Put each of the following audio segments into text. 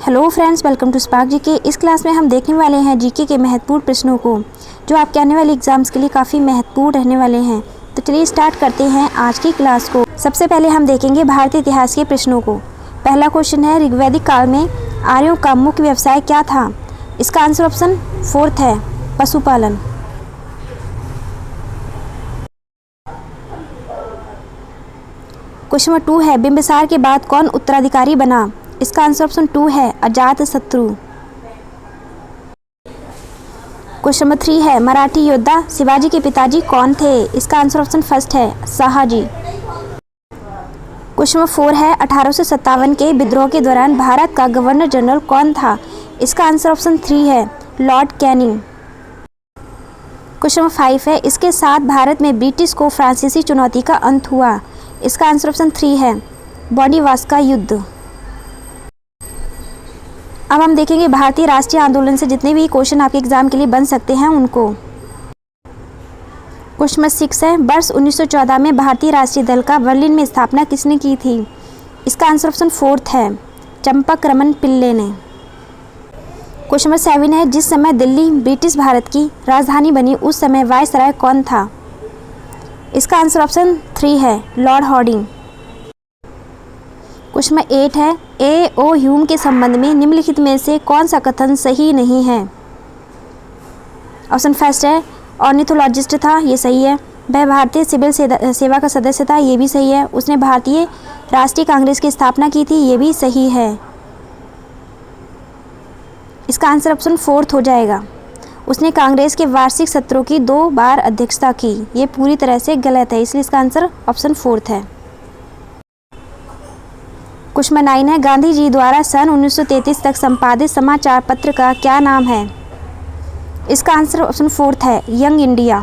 Hello friends, welcome to Spark GK. इस class में हम देखने वाले हैं जीके के महत्वपूर्ण प्रश्नों को, जो आपके आने वाले एग्जाम्स के लिए काफ़ी महत्वपूर्ण रहने वाले हैं। तो चलिए स्टार्ट करते हैं आज की क्लास को। सबसे पहले हम देखेंगे भारतीय इतिहास के प्रश्नों को। पहला क्वेश्चन है, ऋग्वैदिक काल में आर्यों का मुख्य व्यवसाय क्या था? इसका आंसर ऑप्शन 4 है, पशुपालन। क्वेश्चन नंबर 2 है, बिंबिसार के बाद कौन उत्तराधिकारी बना? इसका आंसर ऑप्शन 2 है, अजातशत्रु। क्वेश्चन नंबर 3 है, मराठी योद्धा शिवाजी के पिताजी कौन थे? इसका आंसर ऑप्शन 1 है, शाहजी। क्वेश्चन नंबर 4 है, 1857 के विद्रोह के दौरान भारत का गवर्नर जनरल कौन था? इसका आंसर ऑप्शन 3 है, लॉर्ड कैनिंग। क्वेश्चन नंबर 5 है, इसके साथ भारत में ब्रिटिश को फ्रांसीसी चुनौती का अंत हुआ। इसका आंसर ऑप्शन 3 है, बॉडीवास का युद्ध। अब हम देखेंगे भारतीय राष्ट्रीय आंदोलन से जितने भी क्वेश्चन आपके एग्जाम के लिए बन सकते हैं उनको। क्वेश्चन नंबर 6 है, वर्ष 1914 में भारतीय राष्ट्रीय दल का बर्लिन में स्थापना किसने की थी? इसका आंसर ऑप्शन 4 है, चंपकरमन पिल्ले ने। क्वेश्चन नंबर 7 है, जिस समय दिल्ली ब्रिटिश भारत की राजधानी बनी उस समय वायसराय कौन था? इसका आंसर ऑप्शन 3 है, लॉर्ड हॉर्डिंग। क्वेश्चन नंबर 8 है, ए.ओ. ह्यूम के संबंध में निम्नलिखित में से कौन सा कथन सही नहीं है? ऑप्शन 1 है, ऑर्निथोलॉजिस्ट था, ये सही है। वह भारतीय सिविल सेवा का सदस्य था, ये भी सही है। उसने भारतीय राष्ट्रीय कांग्रेस की स्थापना की थी, ये भी सही है। इसका आंसर ऑप्शन 4 हो जाएगा। उसने कांग्रेस के वार्षिक सत्रों की 2 बार अध्यक्षता की, ये पूरी तरह से गलत है, इसलिए इसका आंसर ऑप्शन 4 है। क्वेश्चन नंबर 9 है, गांधी जी द्वारा सन 1933 तक संपादित समाचार पत्र का क्या नाम है? इसका आंसर ऑप्शन 4 है, यंग इंडिया।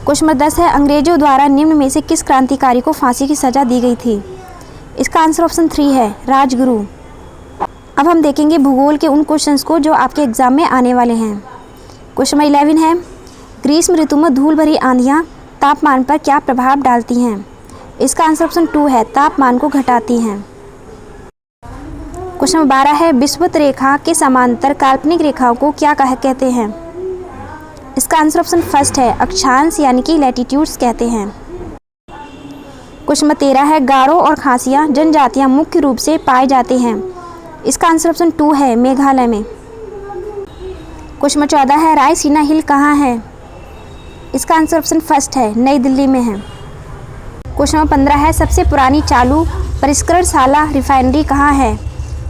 क्वेश्चन नंबर 10 है, अंग्रेजों द्वारा निम्न में से किस क्रांतिकारी को फांसी की सजा दी गई थी? इसका आंसर ऑप्शन 3 है, राजगुरु। अब हम देखेंगे भूगोल के उन क्वेश्चंस को जो आपके एग्जाम में आने वाले हैं। क्वेश्चन नंबर 11 है, ग्रीष्म ऋतु में धूल भरी आंधियाँ तापमान पर क्या प्रभाव डालती हैं? इसका आंसर ऑप्शन 2 है, तापमान को घटाती हैं। क्वेश्चन नंबर 12 है, विषुवत रेखा के समांतर काल्पनिक रेखाओं को क्या कहते हैं? इसका आंसर ऑप्शन 1 है, अक्षांश यानी कि लैटिट्यूड्स कहते हैं। क्वेश्चन नंबर 13 है, गारो और खासिया जनजातियां मुख्य रूप से पाए जाते हैं। इसका आंसर ऑप्शन 2 है, मेघालय में। क्वेश्चन नंबर 14 है, रायसीना हिल कहाँ है? इसका आंसर ऑप्शन 1 है, नई दिल्ली में है। क्वेश्चन नंबर 15 है, सबसे पुरानी चालू परिष्करणशाला रिफाइनरी कहाँ है?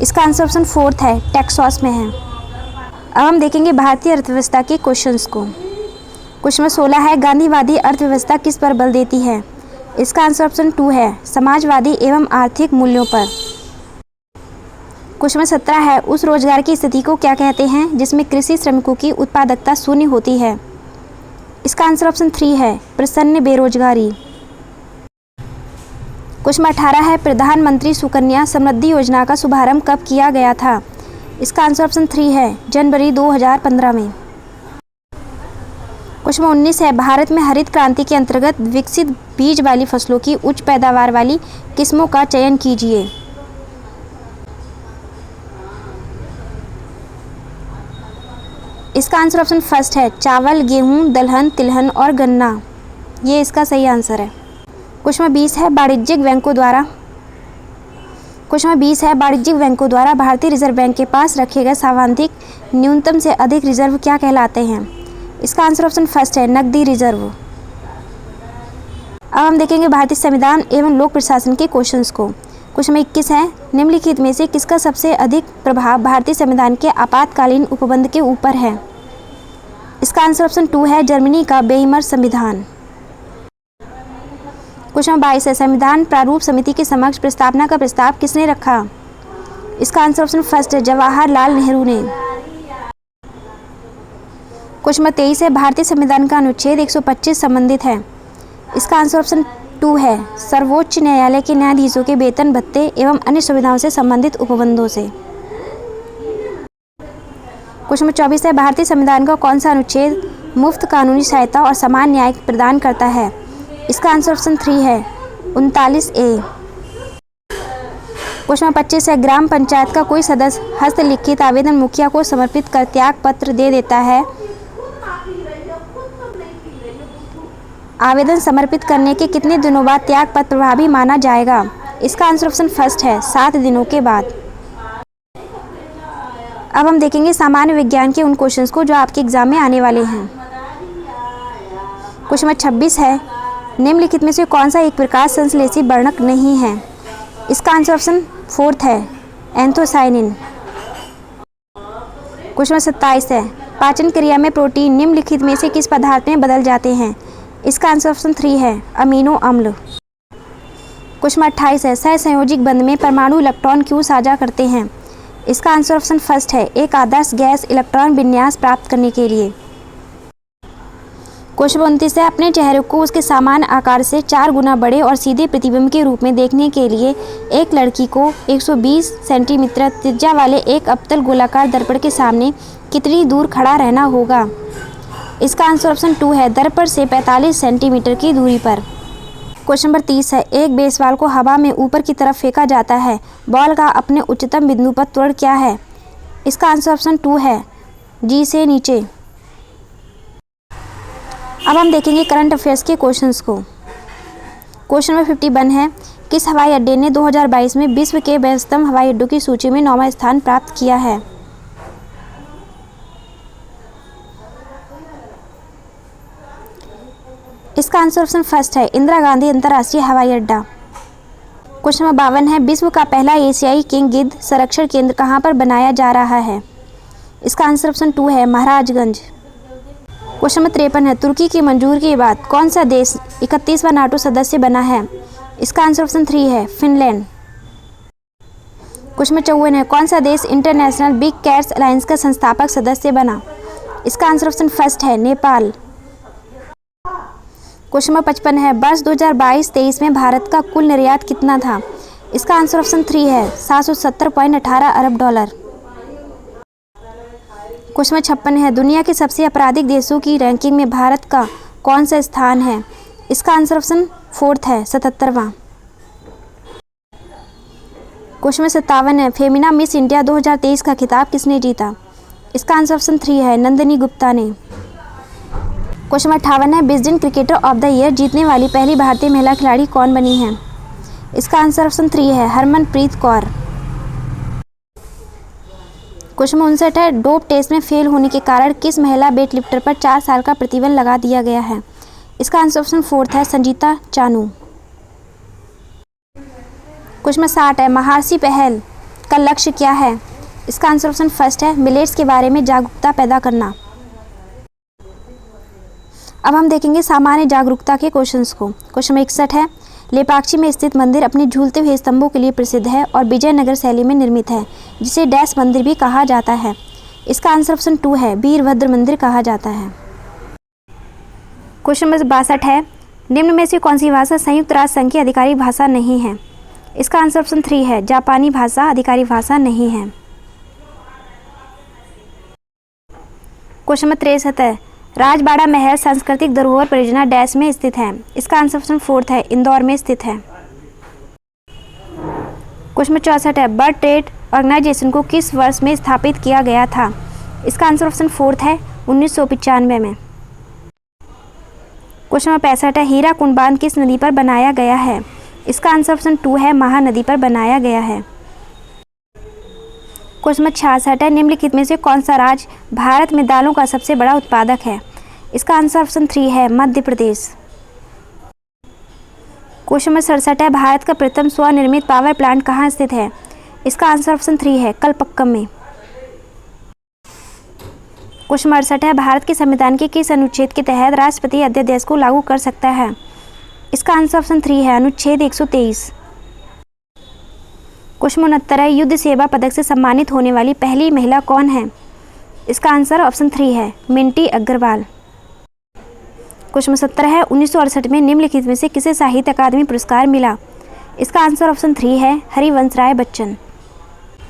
इसका आंसर ऑप्शन 4 है, टेक्सास में है। अब हम देखेंगे भारतीय अर्थव्यवस्था के क्वेश्चंस को। क्वेश्चन नंबर 16 है, गांधीवादी अर्थव्यवस्था किस पर बल देती है? इसका आंसर ऑप्शन 2 है, समाजवादी एवं आर्थिक मूल्यों पर। क्वेश्चन नंबर 17 है, उस रोजगार की स्थिति को क्या कहते हैं जिसमें कृषि श्रमिकों की उत्पादकता शून्य होती है? इसका आंसर ऑप्शन 3 है, प्रसन्न बेरोजगारी। क्वेश्चन नंबर 18 है, प्रधानमंत्री सुकन्या समृद्धि योजना का शुभारंभ कब किया गया था? इसका आंसर ऑप्शन 3 है, जनवरी 2015 में। क्वेश्चन नंबर 19 है, भारत में हरित क्रांति के अंतर्गत विकसित बीज वाली फसलों की उच्च पैदावार वाली किस्मों का चयन कीजिए। इसका आंसर ऑप्शन 1 है, चावल, गेहूं, दलहन, तिलहन और गन्ना, ये इसका सही आंसर है। क्वेश्चन नंबर 20 है, वाणिज्यिक बैंकों द्वारा भारतीय रिजर्व बैंक के पास रखे गए सर्वाधिक न्यूनतम से अधिक रिजर्व क्या कहलाते हैं? इसका आंसर ऑप्शन 1 है, नकदी रिजर्व। अब हम देखेंगे भारतीय संविधान एवं लोक प्रशासन के क्वेश्चंस को। क्वेश्चन नंबर 21 है, निम्नलिखित में से किसका सबसे अधिक प्रभाव भारतीय संविधान के आपातकालीन उपबंध के ऊपर है? इसका आंसर ऑप्शन 2 है, जर्मनी का वेइमर संविधान। क्वेश्चन नंबर 22 है, संविधान प्रारूप समिति के समक्ष प्रस्तावना का प्रस्ताव किसने रखा? इसका आंसर ऑप्शन 1 है, जवाहरलाल नेहरू ने। क्वेश्चन नंबर 23 है, भारतीय संविधान का अनुच्छेद 125 संबंधित है। इसका आंसर ऑप्शन 2 है, सर्वोच्च न्यायालय के न्यायाधीशों के वेतन भत्ते एवं अन्य सुविधाओं से संबंधित उपबंधों से। क्वेश्चन नंबर 24 है, भारतीय संविधान का कौन सा अनुच्छेद मुफ्त कानूनी सहायता और समान न्याय प्रदान करता है? इसका आंसर ऑप्शन 3 है, 39A। क्वेश्चन नंबर 25 है, ग्राम पंचायत का कोई सदस्य हस्तलिखित आवेदन मुखिया को समर्पित कर त्याग पत्र दे देता है। आवेदन समर्पित करने के कितने दिनों बाद त्याग पत्र प्रभावी माना जाएगा? इसका आंसर ऑप्शन फर्स्ट है, 7 दिनों के बाद। अब हम देखेंगे सामान्य विज्ञान के उन क्वेश्चंस को जो आपके एग्जाम में आने वाले हैं। क्वेश्चन नंबर 26 है, निम्नलिखित में से कौन सा एक प्रकाश संश्लेषी वर्णक नहीं है? इसका आंसर ऑप्शन फोर्थ है, एंथोसाइनिन। क्वेश्चन नंबर 27 है, पाचन क्रिया में प्रोटीन निम्नलिखित में से किस पदार्थ में बदल जाते हैं? इसका आंसर ऑप्शन 3 है, अमीनो अम्ल। क्वेश्चन नंबर 28 है, सहसंयोजिक बंध में परमाणु इलेक्ट्रॉन क्यों साझा करते हैं? इसका आंसर ऑप्शन फर्स्ट है, एक आदर्श गैस इलेक्ट्रॉन विन्यास प्राप्त करने के लिए। क्वेश्चन 29 है, अपने चेहरे को उसके सामान्य आकार से 4 गुना बड़े और सीधे प्रतिबिंब के रूप में देखने के लिए एक लड़की को 120 सेंटीमीटर त्रिज्या वाले एक अवतल गोलाकार दर्पण के सामने कितनी दूर खड़ा रहना होगा? इसका आंसर ऑप्शन 2 है, दर्पण से 45 सेंटीमीटर की दूरी पर। क्वेश्चन नंबर 30 है, एक बेसबॉल को हवा में ऊपर की तरफ फेंका जाता है, बॉल का अपने उच्चतम बिंदु पर त्वरण क्या है? इसका आंसर ऑप्शन 2 है, जी से नीचे। अब हम देखेंगे करंट अफेयर्स के क्वेश्चंस को। क्वेश्चन नंबर 51 है, किस हवाई अड्डे ने 2022 में विश्व के व्यस्ततम हवाई अड्डों की सूची में 9वां स्थान प्राप्त किया है? इसका आंसर ऑप्शन फर्स्ट है, इंदिरा गांधी अंतर्राष्ट्रीय हवाई अड्डा। क्वेश्चन नंबर 52 है, विश्व का पहला एशियाई किंग गिद्ध संरक्षण केंद्र कहाँ पर बनाया जा रहा है? इसका आंसर ऑप्शन 2 है, महाराजगंज। क्वेश्चन नंबर 53 है, तुर्की की मंजूरी के बाद कौन सा देश 31वां नाटो सदस्य बना है? इसका आंसर ऑप्शन 3 है, फिनलैंड। क्वेश्चन नंबर 54 है, कौन सा देश इंटरनेशनल बिग कैट्स अलायंस का संस्थापक सदस्य बना? इसका आंसर ऑप्शन फर्स्ट है, नेपाल। क्वेश्चन नंबर 55 है, वर्ष 2022-23 में भारत का कुल निर्यात कितना था? इसका आंसर ऑप्शन 3 है, 770.18 अरब डॉलर। क्वेश्चन नंबर 56 है, दुनिया के सबसे आपराधिक देशों की रैंकिंग में भारत का कौन सा स्थान है? इसका आंसर ऑप्शन 4 है, 77वां। क्वेश्चन नंबर 57 है, फेमिना मिस इंडिया 2023 का खिताब किसने जीता? इसका आंसर ऑप्शन 3 है, नंदिनी गुप्ता ने। क्वेश्चन नंबर 58 है, Wisden cricketer of the year जीतने वाली पहली भारतीय महिला खिलाड़ी कौन बनी है? इसका आंसर ऑप्शन 3 है, हरमनप्रीत कौर। क्वेश्चन नंबर 59 है, डोप टेस्ट में फेल होने के कारण किस महिला वेट लिफ्टर पर 4 साल का प्रतिबंध लगा दिया गया है? इसका आंसर ऑप्शन 4 है, संजीता चानू। क्वेश्चन नंबर 60 है, महर्षि पहल का लक्ष्य क्या है? इसका आंसर ऑप्शन फर्स्ट है, मिलेट्स के बारे में जागरूकता पैदा करना। अब हम देखेंगे सामान्य जागरूकता के क्वेश्चंस को। क्वेश्चन नंबर 61 है, लेपाक्षी में स्थित मंदिर अपने झूलते हुए स्तंभों के लिए प्रसिद्ध है और विजयनगर शैली में निर्मित है, जिसे डैश मंदिर भी कहा जाता है। इसका आंसर ऑप्शन 2 है, वीरभद्र मंदिर कहा जाता है। क्वेश्चन नंबर 62 है, निम्न में से कौन सी भाषा संयुक्त राष्ट्र संघ की आधिकारिक भाषा नहीं है? इसका आंसर ऑप्शन 3 है, जापानी भाषा आधिकारिक भाषा नहीं है। क्वेश्चन नंबर 63 है, राजबाड़ा महल सांस्कृतिक धरोहर परियोजना डैश में स्थित है? इसका आंसर ऑप्शन 4 है, इंदौर में स्थित है। क्वेश्चन नंबर 64 है, वर्ल्ड ट्रेड ऑर्गेनाइजेशन को किस वर्ष में स्थापित किया गया था? इसका आंसर ऑप्शन 4 है, 1995 में। क्वेश्चन नंबर 65 है, हीराकुंड बांध किस नदी पर बनाया गया है? इसका आंसर ऑप्शन 2 है, महानदी पर बनाया गया है। क्वेश्चन नंबर 66 है, निम्नलिखित में से कौन सा राज्य भारत में दालों का सबसे बड़ा उत्पादक है? इसका आंसर ऑप्शन 3 है, मध्य प्रदेश। क्वेश्चन नंबर 67 है, भारत का प्रथम स्वनिर्मित पावर प्लांट कहाँ स्थित है? इसका आंसर ऑप्शन 3 है, कलपक्कम में। क्वेश्चन नंबर 68 है, भारत के संविधान के किस अनुच्छेद के तहत राष्ट्रपति अध्यादेश को लागू कर सकता है? इसका आंसर ऑप्शन 3 है, अनुच्छेद 123। क्वेश्चन 69 है, युद्ध सेवा पदक से सम्मानित होने वाली पहली महिला कौन है? इसका आंसर ऑप्शन 3 है, मिंटी अग्रवाल। क्वेश्चन 70 है, 1968 में निम्नलिखित में से किसे साहित्य अकादमी पुरस्कार मिला? इसका आंसर ऑप्शन 3 है, हरिवंश राय बच्चन।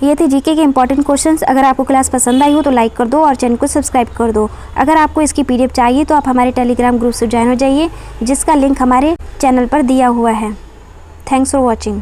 ये थे जीके के इंपॉर्टेंट क्वेश्चंस। अगर आपको क्लास पसंद आई हो तो लाइक कर दो और चैनल को सब्सक्राइब कर दो। अगर आपको इसकी पीडीएफ चाहिए तो आप हमारे टेलीग्राम ग्रुप से ज्वाइन हो जाइए, जिसका लिंक हमारे चैनल पर दिया हुआ है। Thanks for watching.